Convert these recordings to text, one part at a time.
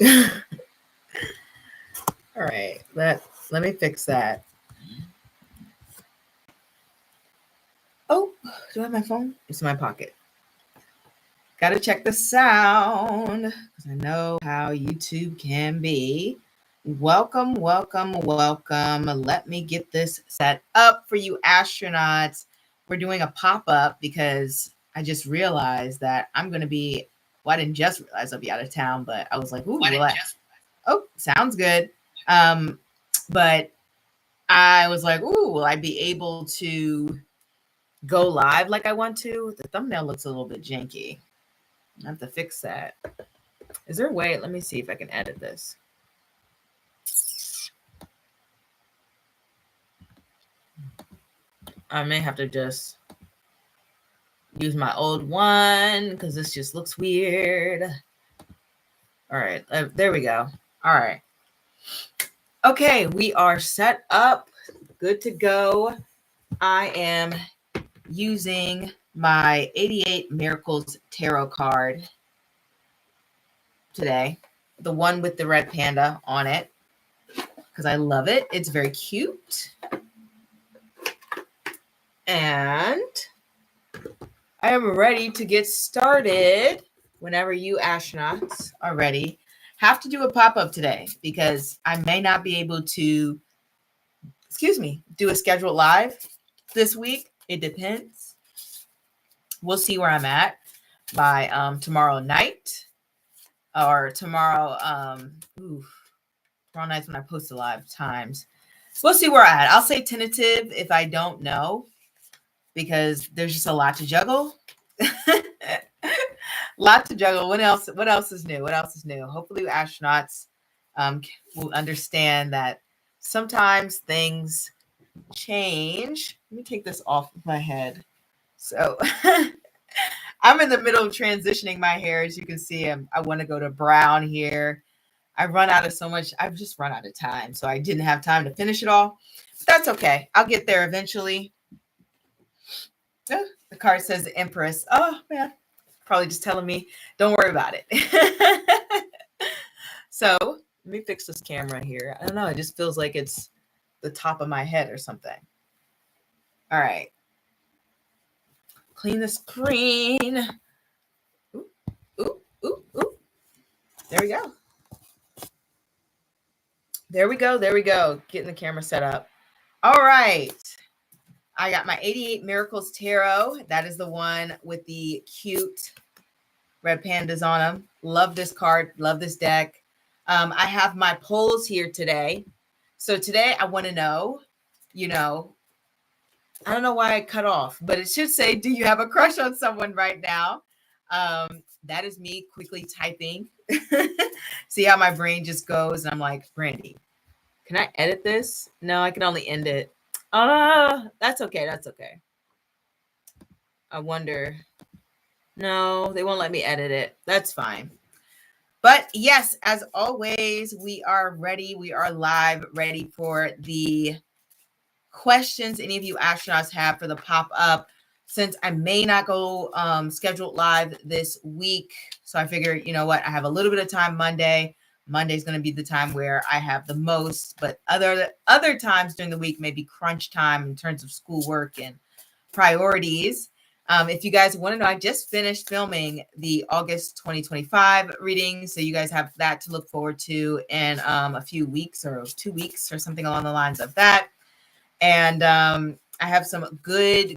All right, let me fix that. Oh, do I have my phone? It's in my pocket. Gotta check the sound because I know how YouTube can be. Welcome, welcome, welcome. Let me get this set up for you astronauts. We're doing a pop-up because I just realized that I'm going to be, well, I didn't just realize I'll be out of town, but I was like, ooh, sounds good. But I was like, ooh, will I be able to go live like I want to? The thumbnail looks a little bit janky. I have to fix that. Is there a way? Let me see if I can edit this. I may have to just use my old one because this just looks weird. All right, there we go. All right. Okay, we are set up. Good to go. I am using my 88 Miracles Tarot card today, the one with the red panda on it, because I love it. It's very cute. And I am ready to get started whenever you astronauts are ready. Have to do a pop-up today because I may not be able to, do a scheduled live this week. It depends. We'll see where I'm at by tomorrow night or tomorrow. Tomorrow night's when I post the live times. We'll see where I'm at. I'll say tentative if I don't know, because there's just a lot to juggle. Lot to juggle. What else is new? Hopefully astronauts will understand that sometimes things change. Let me take this off of my head. So I'm in the middle of transitioning my hair. As you can see, I want to go to brown here. I've just run out of time. So I didn't have time to finish it all. But that's okay. I'll get there eventually. The card says the Empress. Oh, man. Probably just telling me, don't worry about it. So let me fix this camera here. I don't know. It just feels like it's the top of my head or something. All right. Clean the screen. Ooh, ooh, ooh, ooh. There we go. There we go. Getting the camera set up. All right. I got my 88 Miracles Tarot. That is the one with the cute red pandas on them. Love this card. Love this deck. I have my polls here today. So today I want to know, I don't know why I cut off, but it should say, do you have a crush on someone right now? That is me quickly typing. See how my brain just goes. And I'm like, Brandy, can I edit this? No, I can only end it. That's okay. I wonder. No, they won't let me edit it. That's fine. But yes, as always, we are ready. We are live, ready for the questions any of you astronauts have for the pop-up. Since I may not go scheduled live this week, so I figured, you know what, I have a little bit of time Monday. Monday's going to be the time where I have the most, but other times during the week may be crunch time in terms of schoolwork and priorities. If you guys want to know, I just finished filming the August 2025 reading, so you guys have that to look forward to in a few weeks or 2 weeks or something along the lines of that. And I have some good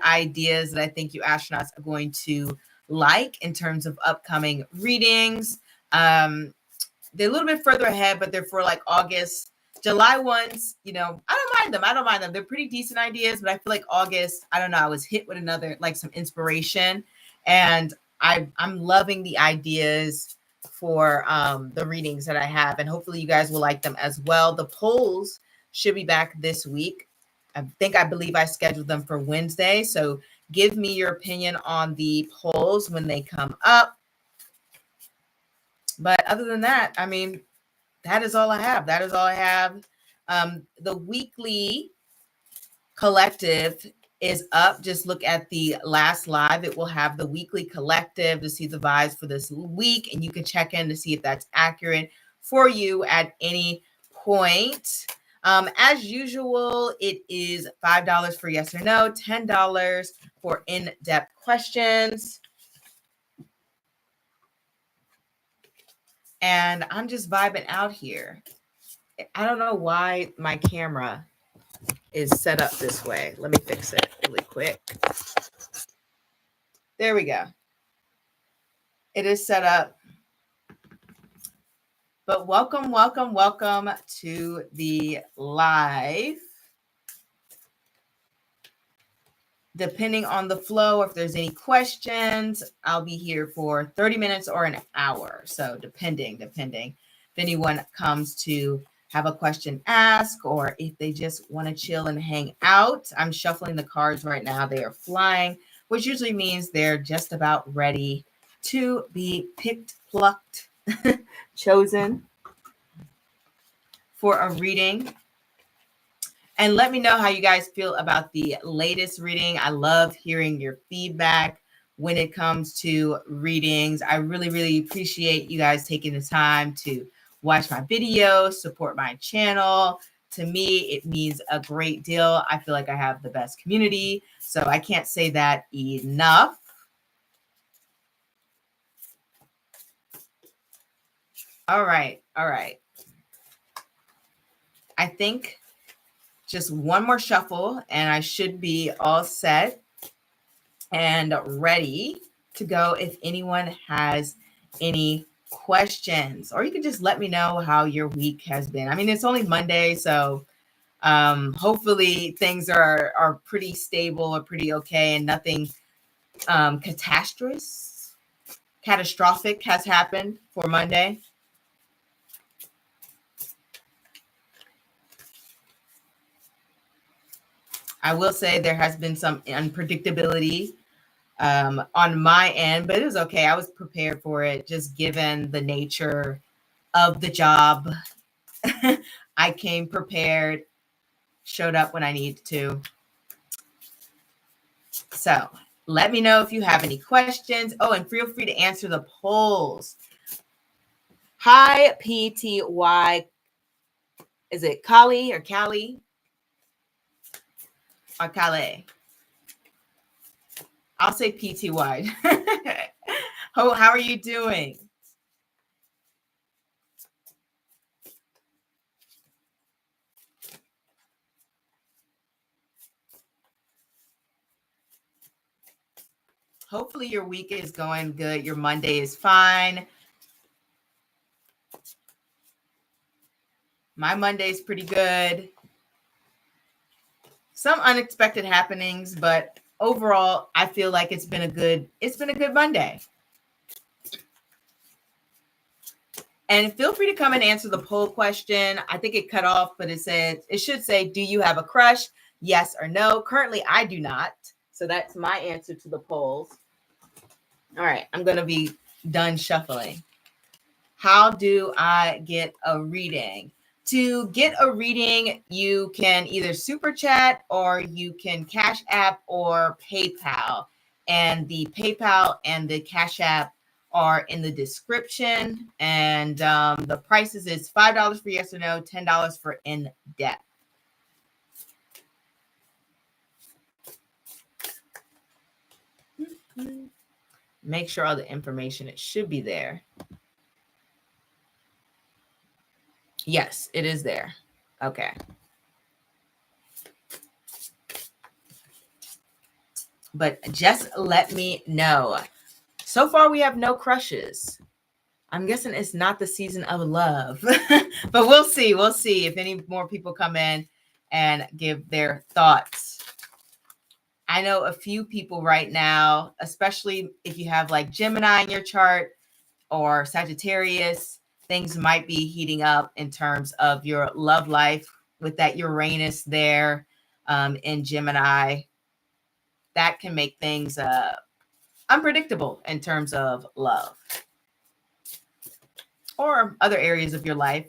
ideas that I think you astronauts are going to like in terms of upcoming readings. They're a little bit further ahead, but they're for like August. July ones, I don't mind them. They're pretty decent ideas, but I feel like August, I don't know, I was hit with another, like some inspiration. And I'm loving the ideas for the readings that I have. And hopefully you guys will like them as well. The polls should be back this week. I believe I scheduled them for Wednesday. So give me your opinion on the polls when they come up. But other than that, I mean, that is all I have. The weekly collective is up. Just look at the last live. It will have the weekly collective to see the vibes for this week, and you can check in to see if that's accurate for you at any point. As usual, it is $5 for yes or no, $10 for in-depth questions. And I'm just vibing out here. I don't know why my camera is set up this way. Let me fix it really quick. There we go. It is set up. But welcome, welcome, welcome to the live. Depending on the flow, if there's any questions, I'll be here for 30 minutes or an hour. So depending. If anyone comes to have a question asked, or if they just want to chill and hang out. I'm shuffling the cards right now. They are flying, which usually means they're just about ready to be picked, plucked, chosen for a reading. And let me know how you guys feel about the latest reading. I love hearing your feedback when it comes to readings. I really, really appreciate you guys taking the time to watch my videos, support my channel. To me, it means a great deal. I feel like I have the best community, so I can't say that enough. All right. I think just one more shuffle and I should be all set and ready to go if anyone has any questions. Or you can just let me know how your week has been. I mean, it's only Monday, so hopefully things are pretty stable or pretty okay and nothing catastrophic has happened for Monday. I will say there has been some unpredictability on my end, but it was okay. I was prepared for it, just given the nature of the job. I came prepared, showed up when I needed to. So let me know if you have any questions. Oh, and feel free to answer the polls. Hi, PTY. Is it Kali or Callie? Or Calais? I'll say PTY. How are you doing? Hopefully your week is going good. Your Monday is fine. My Monday is pretty good. Some unexpected happenings, but overall, I feel like it's been a good Monday. And feel free to come and answer the poll question. I think it cut off, but it should say, do you have a crush? Yes or no. Currently, I do not. So that's my answer to the polls. All right, I'm going to be done shuffling. How do I get a reading? To get a reading, you can either super chat or you can Cash App or PayPal. And the PayPal and the Cash App are in the description. And the prices is $5 for yes or no, $10 for in-depth. Make sure all the information, it should be there. Yes, it is there. Okay. But just let me know. So far, we have no crushes. I'm guessing it's not the season of love. But we'll see. We'll see if any more people come in and give their thoughts. I know a few people right now, especially if you have like Gemini in your chart or Sagittarius, things might be heating up in terms of your love life with that Uranus there in Gemini. That can make things unpredictable in terms of love or other areas of your life,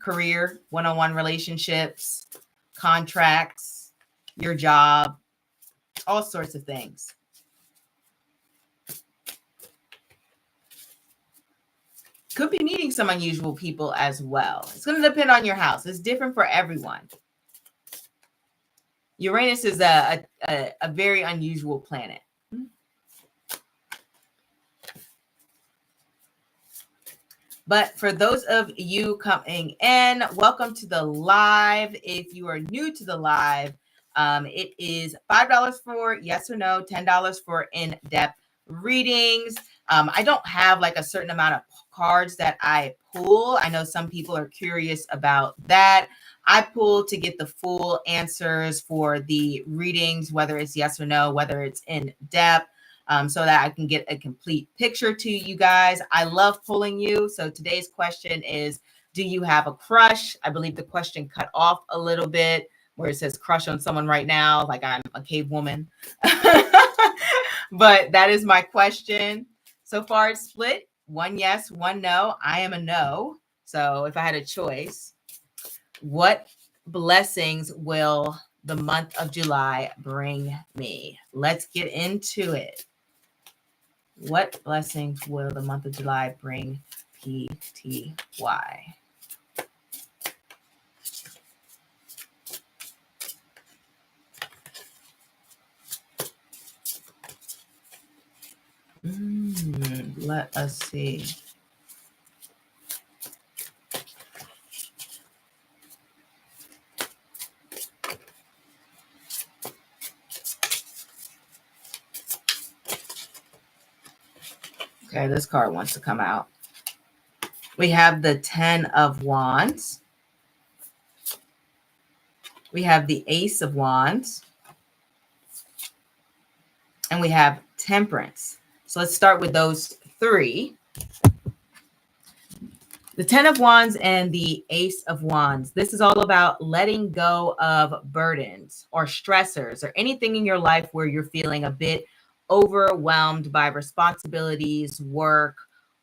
career, one-on-one relationships, contracts, your job. all sorts of things. Could be meeting some unusual people as well. It's going to depend on your house. It's different for everyone. Uranus is a very unusual planet. But for those of you coming in, welcome to the live. If you are new to the live, it is $5 for yes or no, $10 for in-depth readings. I don't have like a certain amount of cards that I pull. I know some people are curious about that. I pull to get the full answers for the readings, whether it's yes or no, whether it's in depth. So that I can get a complete picture to you guys. I love pulling you. So today's question is, do you have a crush? I believe the question cut off a little bit where it says crush on someone right now, like I'm a cave woman. But that is my question. So far it's split. One yes, one no. I am a no. So if I had a choice, what blessings will the month of July bring me? Let's get into it. What blessings will the month of July bring PTY? Let us see. Okay, this card wants to come out. We have the 10 of Wands. We have the Ace of Wands. And we have Temperance. So let's start with those three. The 10 of Wands and the Ace of Wands. This is all about letting go of burdens or stressors or anything in your life where you're feeling a bit overwhelmed by responsibilities, work,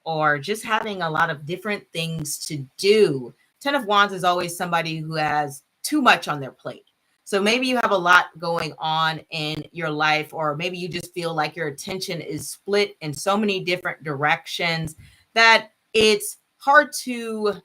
or just having a lot of different things to do. 10 of Wands is always somebody who has too much on their plate. So maybe you have a lot going on in your life, or maybe you just feel like your attention is split in so many different directions that it's hard to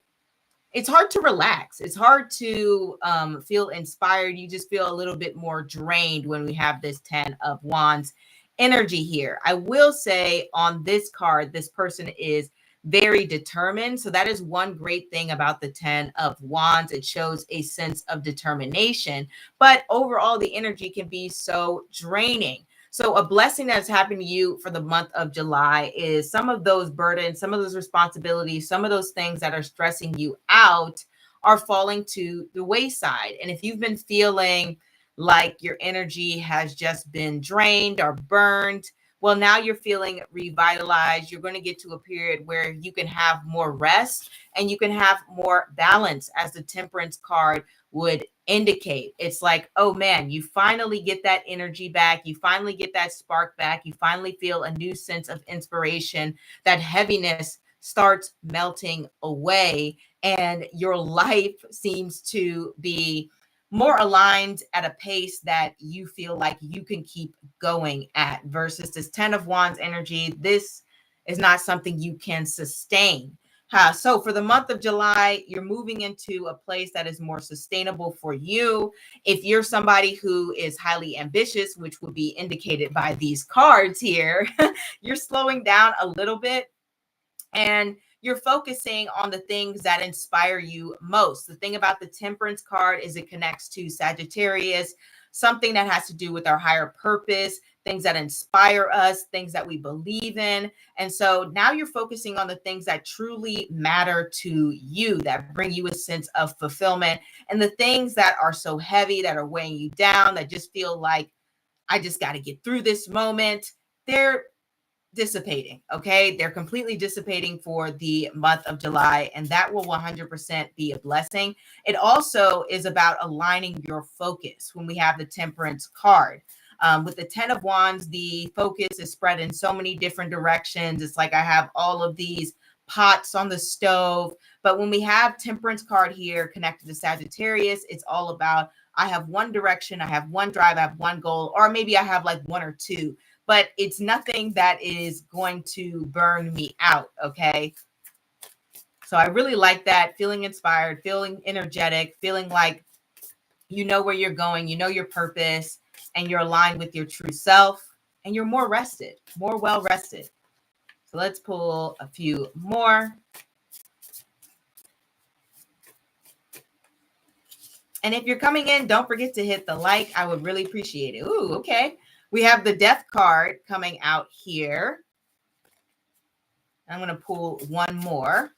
relax. It's hard to feel inspired. You just feel a little bit more drained when we have this 10 of Wands energy here. I will say on this card, this person is very determined. So that is one great thing about the 10 of Wands. It shows a sense of determination, but overall the energy can be so draining. So a blessing that's happened to you for the month of July is some of those burdens, some of those responsibilities, some of those things that are stressing you out are falling to the wayside. And if you've been feeling like your energy has just been drained or burned, well, now you're feeling revitalized. You're going to get to a period where you can have more rest and you can have more balance, as the Temperance card would indicate. It's like, oh man, you finally get that energy back. You finally get that spark back. You finally feel a new sense of inspiration. That heaviness starts melting away and your life seems to be more aligned at a pace that you feel like you can keep going at, versus this 10 of Wands energy. This is not something you can sustain. So for the month of July, you're moving into a place that is more sustainable for you. If you're somebody who is highly ambitious, which would be indicated by these cards here, you're slowing down a little bit and you're focusing on the things that inspire you most. The thing about the Temperance card is it connects to Sagittarius, something that has to do with our higher purpose, things that inspire us, things that we believe in. And so now you're focusing on the things that truly matter to you, that bring you a sense of fulfillment, and the things that are so heavy, that are weighing you down, that just feel like, I just got to get through this moment. They're dissipating. Okay. They're completely dissipating for the month of July, and that will 100% be a blessing. It also is about aligning your focus when we have the Temperance card. With the 10 of Wands, the focus is spread in so many different directions. It's like I have all of these pots on the stove. But when we have Temperance card here connected to Sagittarius, it's all about, I have one direction, I have one drive, I have one goal, or maybe I have like one or two, but it's nothing that is going to burn me out, okay? So I really like that, feeling inspired, feeling energetic, feeling like you know where you're going, you know your purpose, and you're aligned with your true self, and you're more rested, more well rested. So let's pull a few more. And if you're coming in, don't forget to hit the like. I would really appreciate it. Ooh, okay. We have the Death card coming out here. I'm going to pull one more.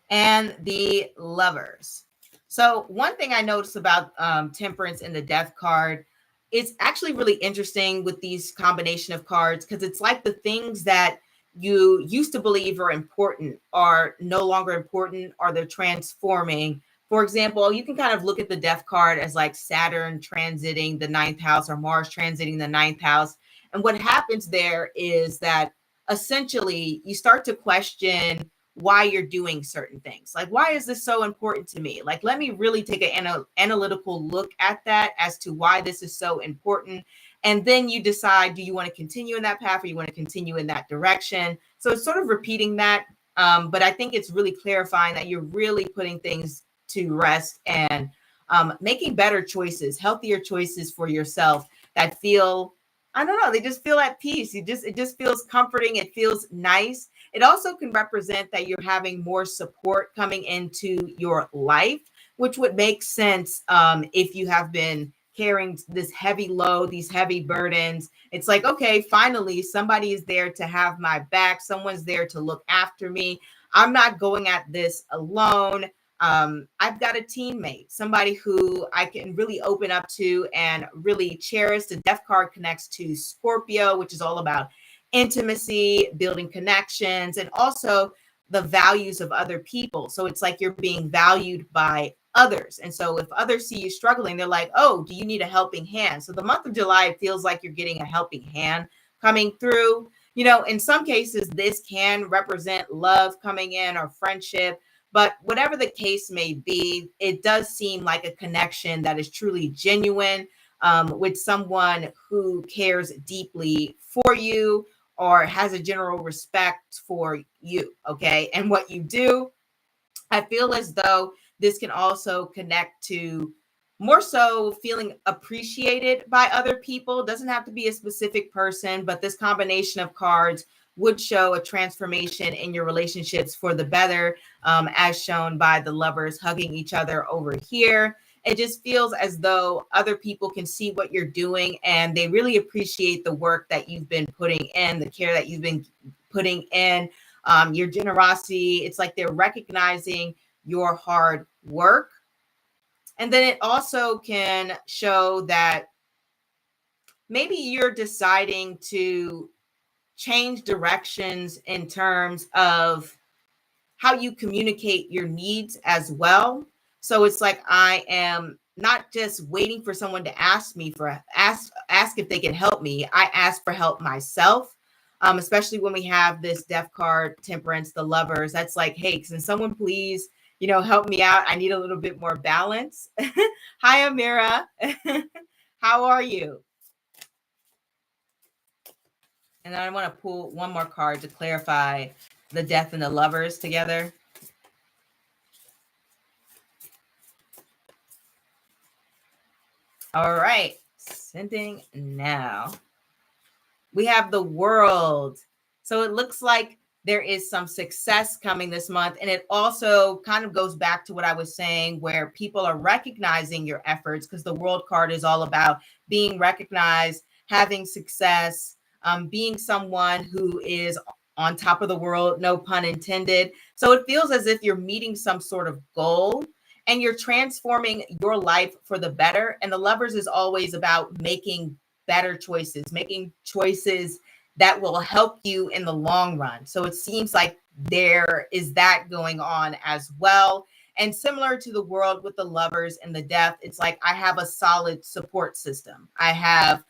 And the Lovers. So one thing I noticed about Temperance and the Death card, it's actually really interesting with these combination of cards, because it's like the things that you used to believe are important are no longer important, or they're transforming. For example, you can kind of look at the Death card as like Saturn transiting the ninth house or Mars transiting the ninth house. And what happens there is that essentially you start to question why you're doing certain things. Like, why is this so important to me? Like, let me really take an analytical look at that as to why this is so important. And then you decide, do you want to continue in that path, or you want to continue in that direction? So it's sort of repeating that. But I think it's really clarifying that you're really putting things to rest and making better choices, healthier choices for yourself that feel, I don't know, they just feel at peace. It just feels comforting. It feels nice. It also can represent that you're having more support coming into your life, which would make sense if you have been carrying this heavy load, these heavy burdens. It's like, okay, finally, somebody is there to have my back. Someone's there to look after me. I'm not going at this alone. I've got a teammate, somebody who I can really open up to and really cherish. The Death card connects to Scorpio, which is all about intimacy, building connections, and also the values of other people. So it's like you're being valued by others. And so if others see you struggling, they're like, oh, do you need a helping hand? So the month of July, it feels like you're getting a helping hand coming through. You know, in some cases, this can represent love coming in or friendship. But whatever the case may be, it does seem like a connection that is truly genuine with someone who cares deeply for you or has a general respect for you, okay, and what you do. I feel as though this can also connect to more so feeling appreciated by other people. It doesn't have to be a specific person, but this combination of cards would show a transformation in your relationships for the better, as shown by the Lovers hugging each other over here. It just feels as though other people can see what you're doing, and they really appreciate the work that you've been putting in, the care that you've been putting in, your generosity. It's like they're recognizing your hard work. And then it also can show that maybe you're deciding to change directions in terms of how you communicate your needs as well. So it's like I am not just waiting for someone to ask if they can help me. I ask for help myself. Especially when we have this Death card, Temperance, the Lovers. That's like, hey, can someone please, help me out? I need a little bit more balance. Hi, Amira. How are you? And then I want to pull one more card to clarify the Death and the Lovers together. All right, sending now. We have the World. So it looks like there is some success coming this month. And it also kind of goes back to what I was saying, where people are recognizing your efforts, because the World card is all about being recognized, having success, being someone who is on top of the world, no pun intended. So it feels as if you're meeting some sort of goal and you're transforming your life for the better. And the Lovers is always about making better choices, making choices that will help you in the long run. So it seems like there is that going on as well. And similar to the World with the Lovers and the Death, it's like I have a solid support system. I have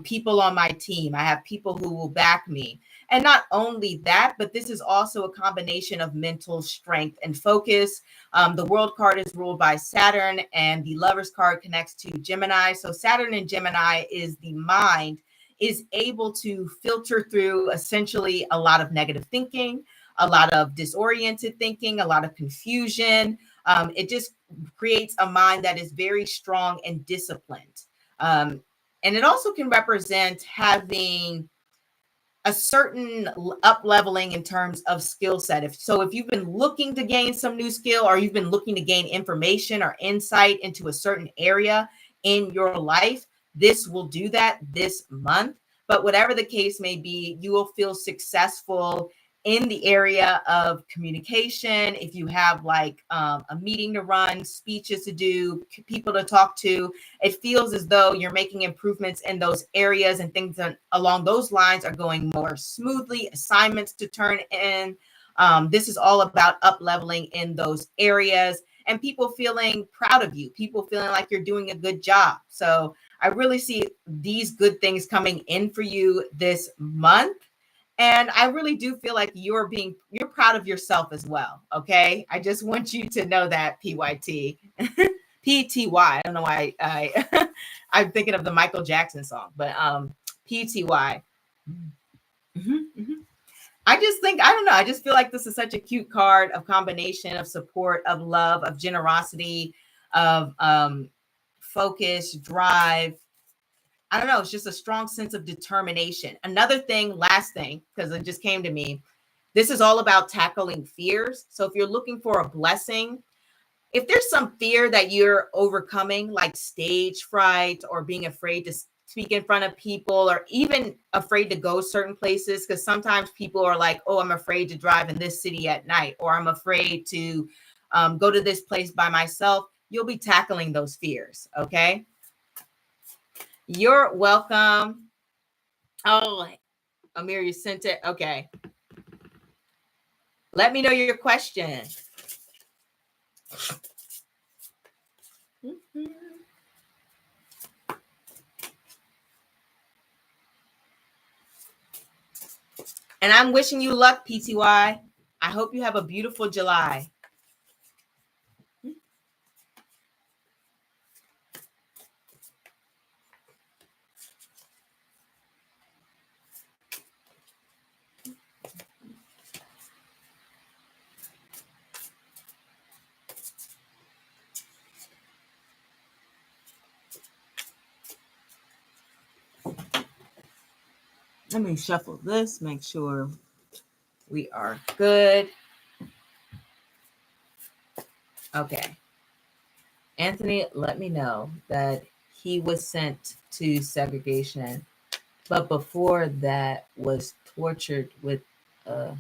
people on my team. I have people who will back me. And not only that, but this is also a combination of mental strength and focus. The world card is ruled by Saturn, and the lovers card connects to Gemini. So Saturn and Gemini is the mind is able to filter through essentially a lot of negative thinking, a lot of disoriented thinking, a lot of confusion. It just creates a mind that is very strong and disciplined. And it also can represent having a certain up leveling in terms of skill set. If you've been looking to gain some new skill, or you've been looking to gain information or insight into a certain area in your life, this will do that this month. But whatever the case may be, you will feel successful in the area of communication. If you have like a meeting to run, speeches to do, people to talk to, it feels as though you're making improvements in those areas, and things along those lines are going more smoothly. Assignments to turn in. This is all about up leveling in those areas, and people feeling proud of you, people feeling like you're doing a good job. So I really see these good things coming in for you this month. And I really do feel like you're proud of yourself as well. Okay. I just want you to know that, PYT. PTY. I don't know why I'm thinking of the Michael Jackson song, but PTY. I just think, I don't know. I just feel like this is such a cute card of combination of support, of love, of generosity, of focus, drive. I don't know. It's just a strong sense of determination. Another thing, last thing, because it just came to me. This is all about tackling fears. So if you're looking for a blessing, if there's some fear that you're overcoming, like stage fright or being afraid to speak in front of people, or even afraid to go certain places, because sometimes people are like, oh, I'm afraid to drive in this city at night, or I'm afraid to go to this place by myself. You'll be tackling those fears. Okay. You're welcome. Oh, Amir, you sent it. Okay. Let me know your question. And I'm wishing you luck, PTY. I hope you have a beautiful July. Let me shuffle this, make sure we are good. Okay. Anthony, let me know that he was sent to segregation, but before that was tortured with a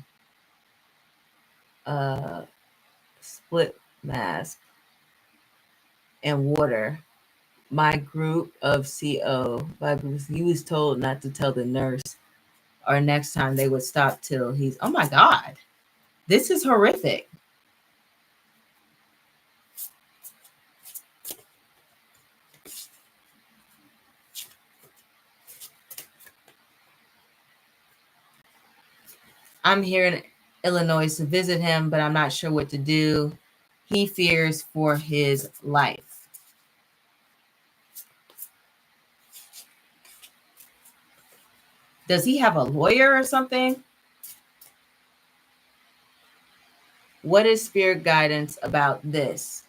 split mask and water. My group of CO, he was told not to tell the nurse, or next time they would stop till he's, oh my God, this is horrific. I'm here in Illinois to visit him, but I'm not sure what to do. He fears for his life. Does he have a lawyer or something? What is spirit guidance about this?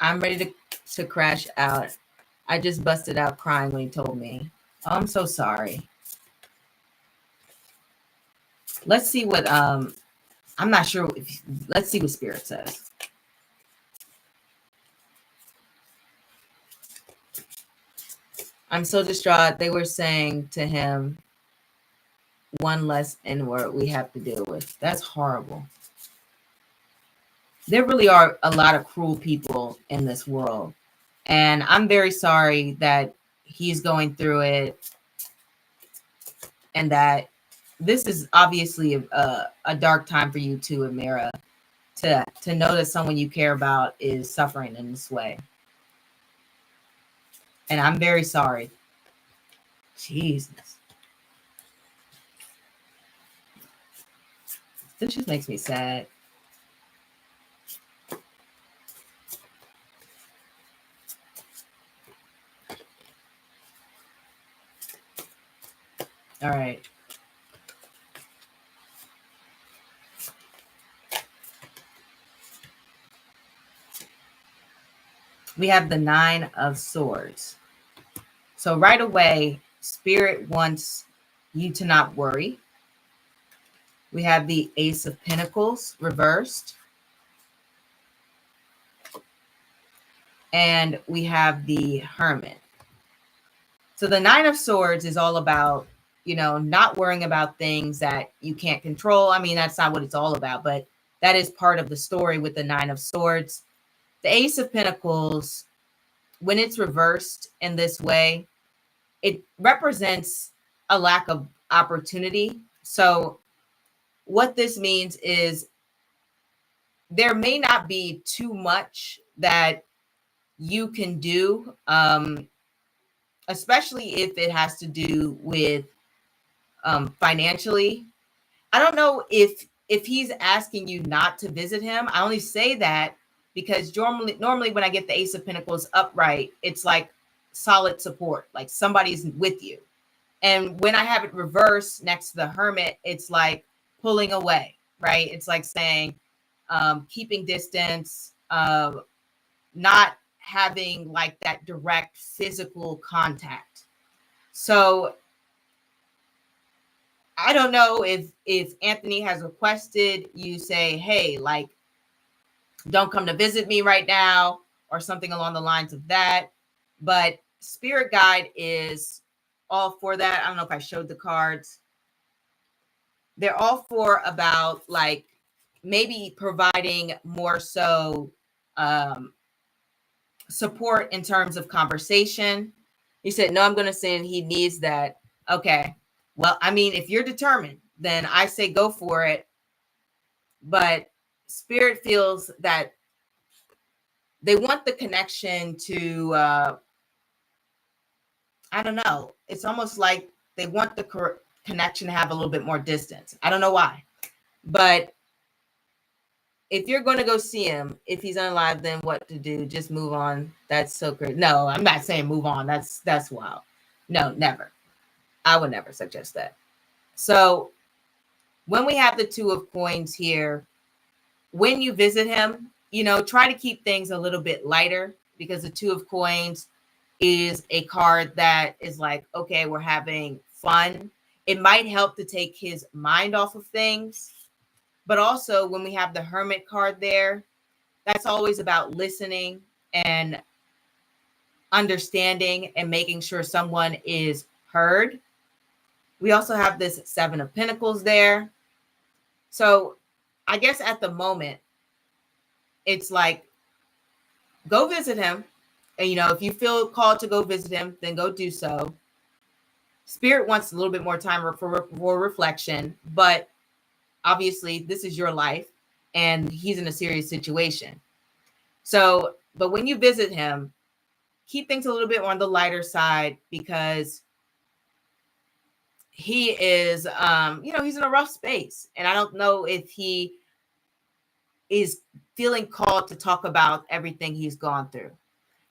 I'm ready to crash out. I just busted out crying when he told me. Oh, I'm so sorry. Let's see what I'm not sure let's see what spirit says. I'm so distraught. They were saying to him, one less N-word we have to deal with. That's horrible. There really are a lot of cruel people in this world. And I'm very sorry that he's going through it, and that this is obviously a dark time for you too, Amira, to know that someone you care about is suffering in this way. And I'm very sorry. Jesus. This just makes me sad. All right. We have the 9 of Swords. So right away, Spirit wants you to not worry. We have the Ace of Pentacles reversed. And we have the Hermit. So the 9 of Swords is all about, not worrying about things that you can't control. I mean, that's not what it's all about, but that is part of the story with the 9 of Swords. The Ace of Pentacles, when it's reversed in this way, it represents a lack of opportunity. So what this means is there may not be too much that you can do, especially if it has to do with financially. I don't know if he's asking you not to visit him. I only say that because normally when I get the Ace of Pentacles upright, it's like solid support, like somebody's with you. And when I have it reversed next to the Hermit, it's like pulling away, right? It's like saying keeping distance, not having like that direct physical contact. So I don't know if Anthony has requested you say, hey, like, don't come to visit me right now, or something along the lines of that. But Spirit Guide is all for that. I don't know if I showed the cards. They're all for about like maybe providing more so support in terms of conversation. He said, no, I'm going to say he needs that. Okay. Well, I mean, if you're determined, then I say go for it. But Spirit feels that they want the connection to, I don't know. It's almost like they want the connection to have a little bit more distance. I don't know why. But if you're going to go see him, if he's unalive, then what to do? Just move on. That's so crazy. No, I'm not saying move on. That's wild. No, never. I would never suggest that. So when we have the 2 of Coins here, when you visit him, try to keep things a little bit lighter, because the 2 of Coins is a card that is like, okay, we're having fun. It might help to take his mind off of things. But also when we have the Hermit card there, that's always about listening and understanding and making sure someone is heard. We also have this 7 of Pentacles there. So I guess at the moment, it's like, go visit him. And, if you feel called to go visit him, then go do so. Spirit wants a little bit more time for reflection, but obviously this is your life and he's in a serious situation. So, but when you visit him, keep things a little bit on the lighter side, because he is, he's in a rough space. And I don't know if he is feeling called to talk about everything he's gone through.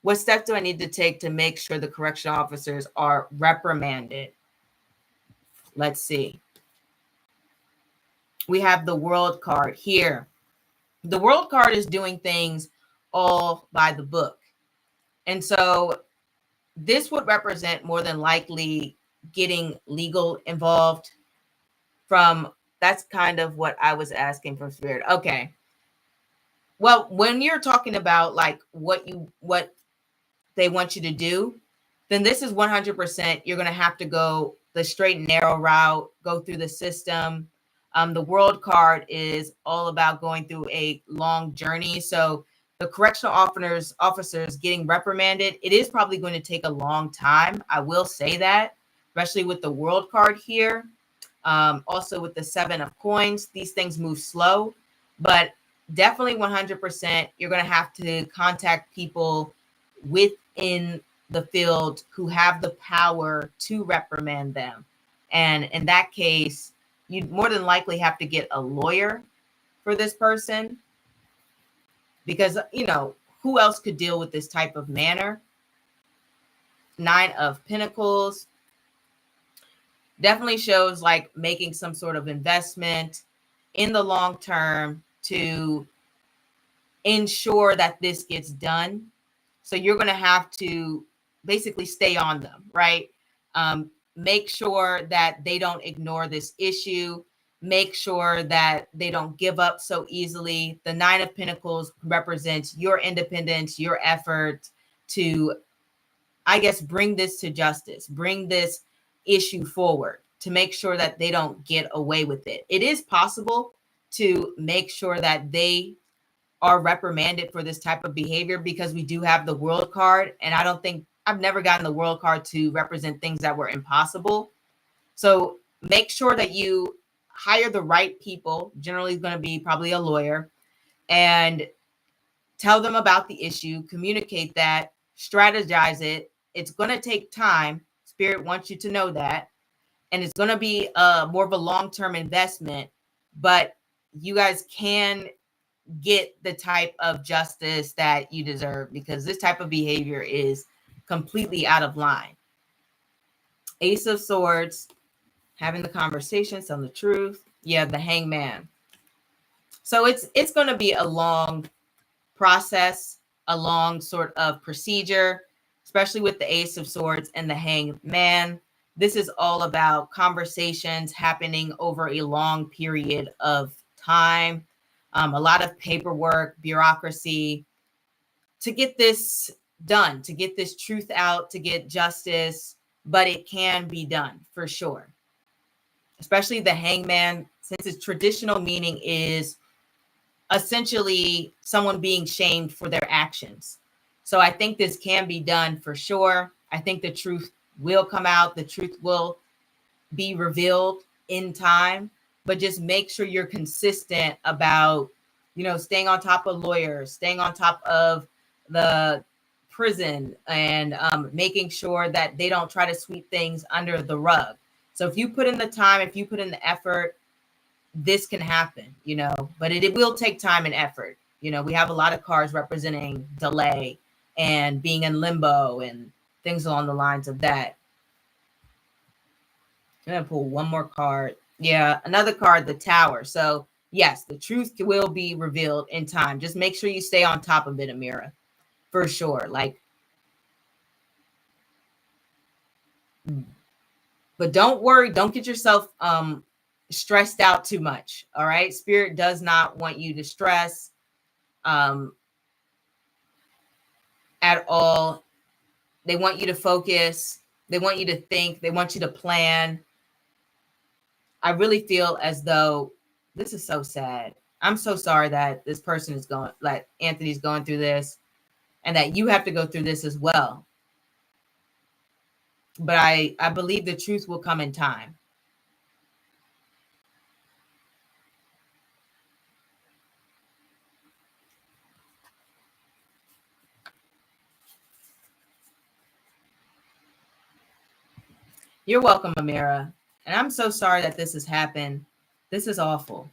What steps do I need to take to make sure the correctional officers are reprimanded? Let's see. We have the World card here. The World card is doing things all by the book. And so this would represent more than likely getting legal involved from, that's kind of what I was asking from Spirit. Okay. Well, when you're talking about like what they want you to do, then this is 100%. You're going to have to go the straight and narrow route, go through the system. The World card is all about going through a long journey. So the correctional officers getting reprimanded, it is probably going to take a long time. I will say that, especially with the World card here. Also with the 7 of coins, these things move slow, but definitely 100%, you're going to have to contact people within the field who have the power to reprimand them. And in that case, you'd more than likely have to get a lawyer for this person because, who else could deal with this type of manner? 9 of Pentacles definitely shows like making some sort of investment in the long term to ensure that this gets done. So you're going to have to basically stay on them, right? Make sure that they don't ignore this issue. Make sure that they don't give up so easily. The 9 of Pentacles represents your independence, your effort to, I guess, bring this to justice, bring this issue forward to make sure that they don't get away with it. It is possible to make sure that they are reprimanded for this type of behavior because we do have the World card. And I don't think I've never gotten the World card to represent things that were impossible. So make sure that you hire the right people. Generally, it's going to be probably a lawyer, and tell them about the issue, communicate that, strategize it. It's going to take time. Spirit wants you to know that. And it's going to be more of a long-term investment, but you guys can get the type of justice that you deserve because this type of behavior is completely out of line. Ace of Swords, having the conversation, telling the truth. Yeah, the Hangman. So it's going to be a long process, a long sort of procedure, especially with the Ace of Swords and the Hangman. This is all about conversations happening over a long period of time. A lot of paperwork, bureaucracy to get this done, to get this truth out, to get justice, but it can be done for sure. Especially the Hangman, since its traditional meaning is essentially someone being shamed for their actions. So I think this can be done for sure. I think the truth will come out. The truth will be revealed in time, but just make sure you're consistent about, staying on top of lawyers, staying on top of the prison, and making sure that they don't try to sweep things under the rug. So if you put in the time, if you put in the effort, this can happen, but it will take time and effort. We have a lot of cards representing delay and being in limbo and things along the lines of that. I'm going to pull one more card. Yeah, another card, the Tower. So yes, the truth will be revealed in time. Just make sure you stay on top of it, Amira, for sure. But don't worry. Don't get yourself stressed out too much. All right. Spirit does not want you to stress at all. They want you to focus. They want you to think. They want you to plan. I really feel as though this is so sad. I'm so sorry that this person is going, like Anthony's going through this, and that you have to go through this as well. But I believe the truth will come in time. You're welcome, Amira. And I'm so sorry that this has happened. This is awful.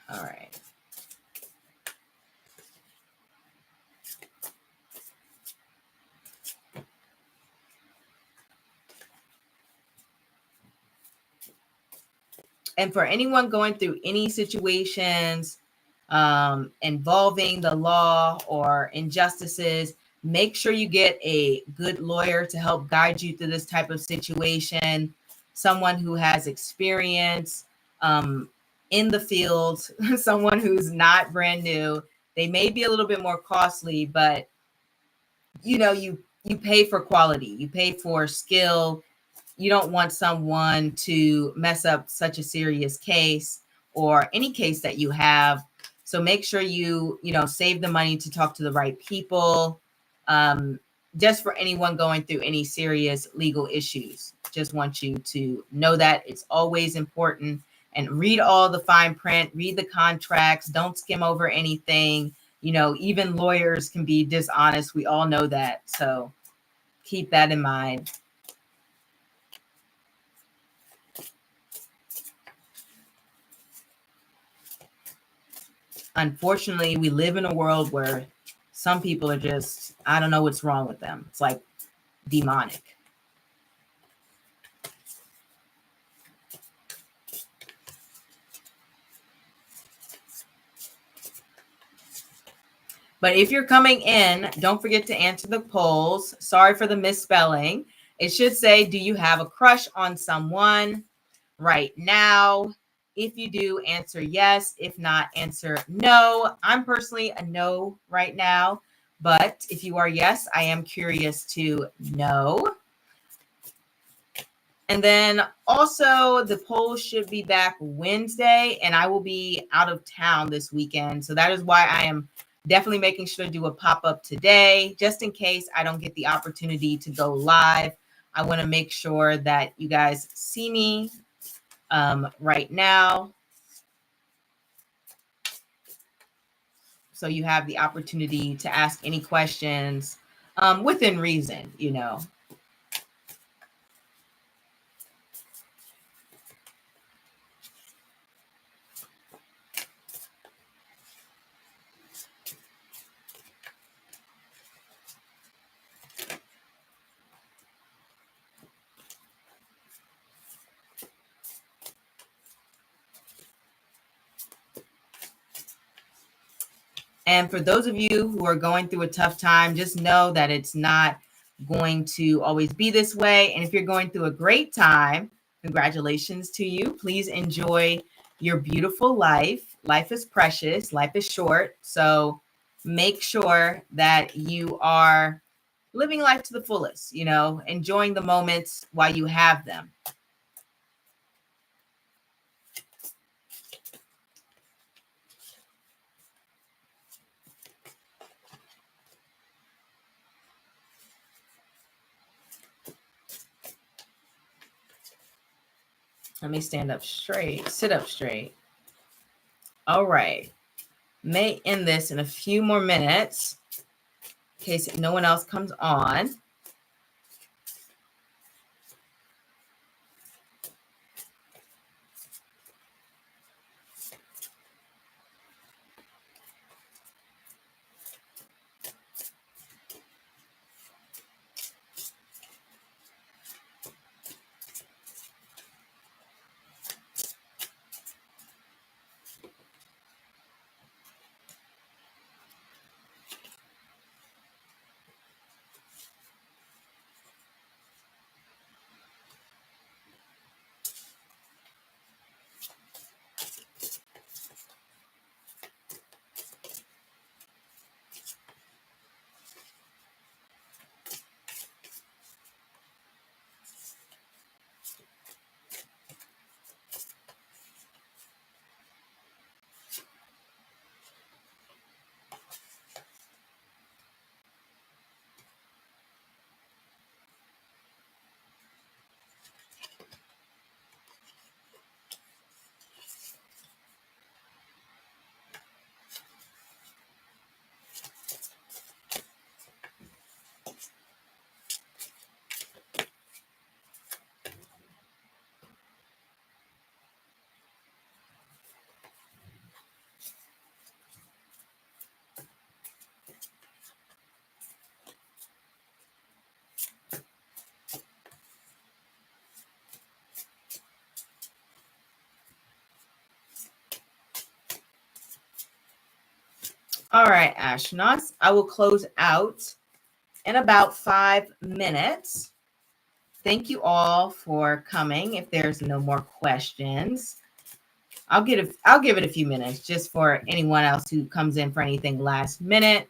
All right. And for anyone going through any situations involving the law or injustices, make sure you get a good lawyer to help guide you through this type of situation. someone who has experience in the field, someone who's not brand new. They may be a little bit more costly, but you pay for quality, you pay for skill. You don't want someone to mess up such a serious case or any case that you have. So make sure you save the money to talk to the right people. Just for anyone going through any serious legal issues, just want you to know that it's always important. And read all the fine print, read the contracts, don't skim over anything. Even lawyers can be dishonest. We all know that. So keep that in mind. Unfortunately, we live in a world where some people are just, I don't know what's wrong with them. It's like demonic. But if you're coming in, don't forget to answer the polls. Sorry for the misspelling. It should say, do you have a crush on someone right now? If you do, answer yes. If not, answer no. I'm personally a no right now. But if you are yes, I am curious to know. And then also the poll should be back Wednesday, and I will be out of town this weekend. So that is why I am definitely making sure to do a pop-up today, just in case I don't get the opportunity to go live. I want to make sure that you guys see me right now. So you have the opportunity to ask any questions within reason, And for those of you who are going through a tough time, just know that it's not going to always be this way. And if you're going through a great time, congratulations to you. Please enjoy your beautiful life. Life is precious. Life is short. So make sure that you are living life to the fullest, enjoying the moments while you have them. Let me stand up straight, sit up straight. All right. May end this in a few more minutes in case no one else comes on. All right, astronauts, I will close out in about 5 minutes. thank you all for coming. If there's no more questions, I'll give it a few minutes just for anyone else who comes in for anything last minute.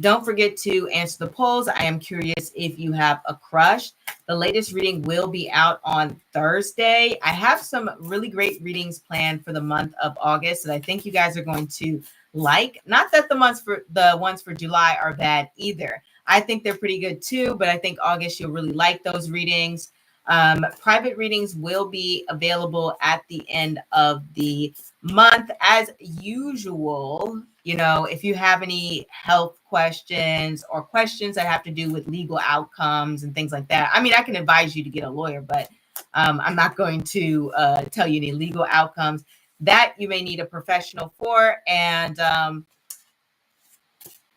Don't forget to answer the polls. I am curious if you have a crush. The latest reading will be out on Thursday. I have some really great readings planned for the month of August that I think you guys are going to like. Not that the ones for July are bad either. I think they're pretty good too, but I think August you'll really like those readings. Private readings will be available at the end of the month as usual. You know, if you have any health questions or questions that have to do with legal outcomes and things like that, I mean, I can advise you to get a lawyer, but I'm not going to tell you any legal outcomes that you may need a professional for. And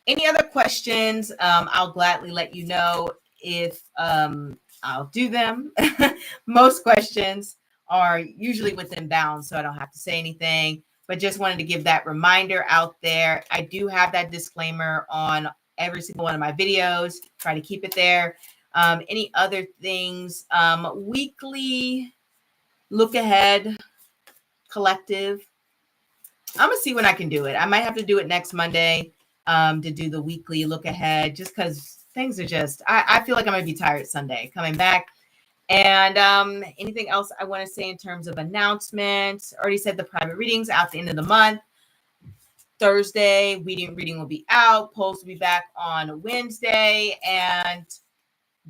any other questions, I'll gladly let you know if I'll do them. Most questions are usually within bounds, so I don't have to say anything, but just wanted to give that reminder out there. I do have that disclaimer on every single one of my videos. Try to keep it there. Any other things? Weekly look ahead collective. I'm gonna see when I can do it. I might have to do it next Monday to do the weekly look ahead, just because things are just, I feel like I'm gonna be tired Sunday coming back. And anything else I want to say in terms of announcements? Already said the private readings out the end of the month. Thursday, reading will be out. Polls will be back on Wednesday. And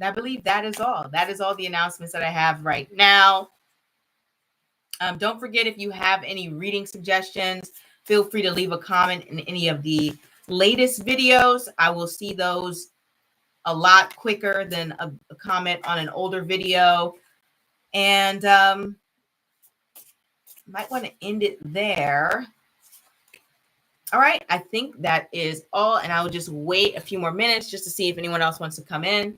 I believe that is all. That is all the announcements that I have right now. Don't forget, if you have any reading suggestions, feel free to leave a comment in any of the latest videos. I will see those a lot quicker than a comment on an older video. And might want to end it there. All right, I think that is all. And I will just wait a few more minutes just to see if anyone else wants to come in.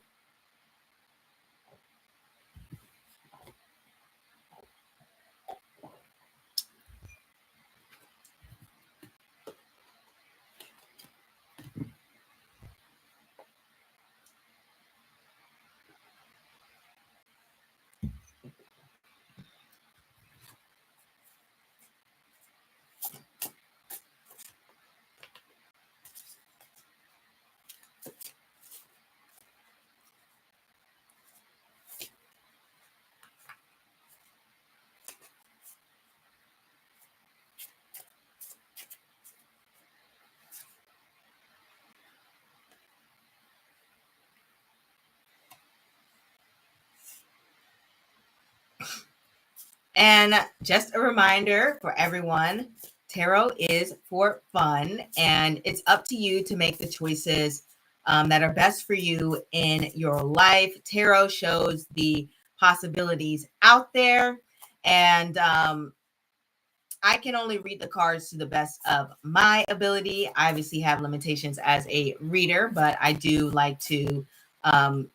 And just a reminder for everyone, tarot is for fun, and it's up to you to make the choices that are best for you in your life. Tarot shows the possibilities out there, and I can only read the cards to the best of my ability. I obviously have limitations as a reader, but I do like to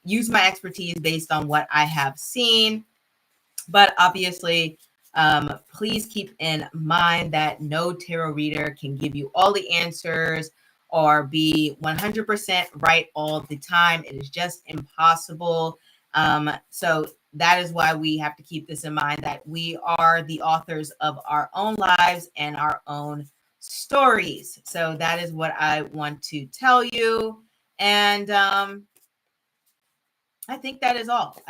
use my expertise based on what I have seen. But obviously, please keep in mind that no tarot reader can give you all the answers or be 100% right all the time. It is just impossible. So that is why we have to keep this in mind, that we are the authors of our own lives and our own stories. So that is what I want to tell you. And I think that is all.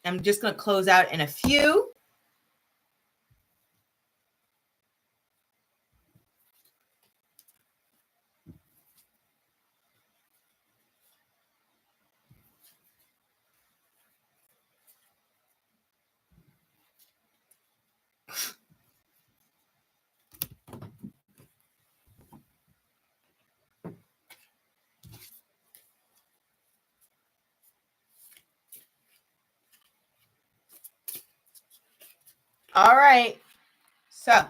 I'm just going to close out in a few. All right. So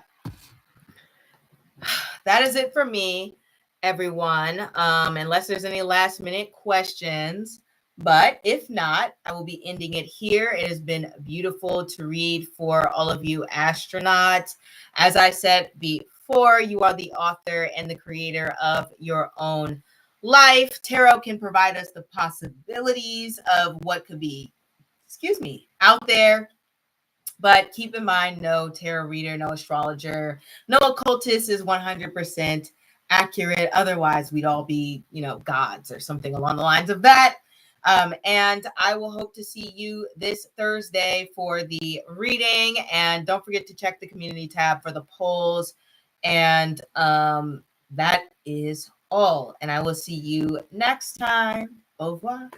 that is it for me, everyone. Unless there's any last minute questions. But if not, I will be ending it here. It has been beautiful to read for all of you astronauts. As I said before, you are the author and the creator of your own life. Tarot can provide us the possibilities of what could be, out there. But keep in mind, no tarot reader, no astrologer, no occultist is 100% accurate. Otherwise, we'd all be, gods or something along the lines of that. And I will hope to see you this Thursday for the reading. And don't forget to check the community tab for the polls. And that is all. And I will see you next time. Au revoir.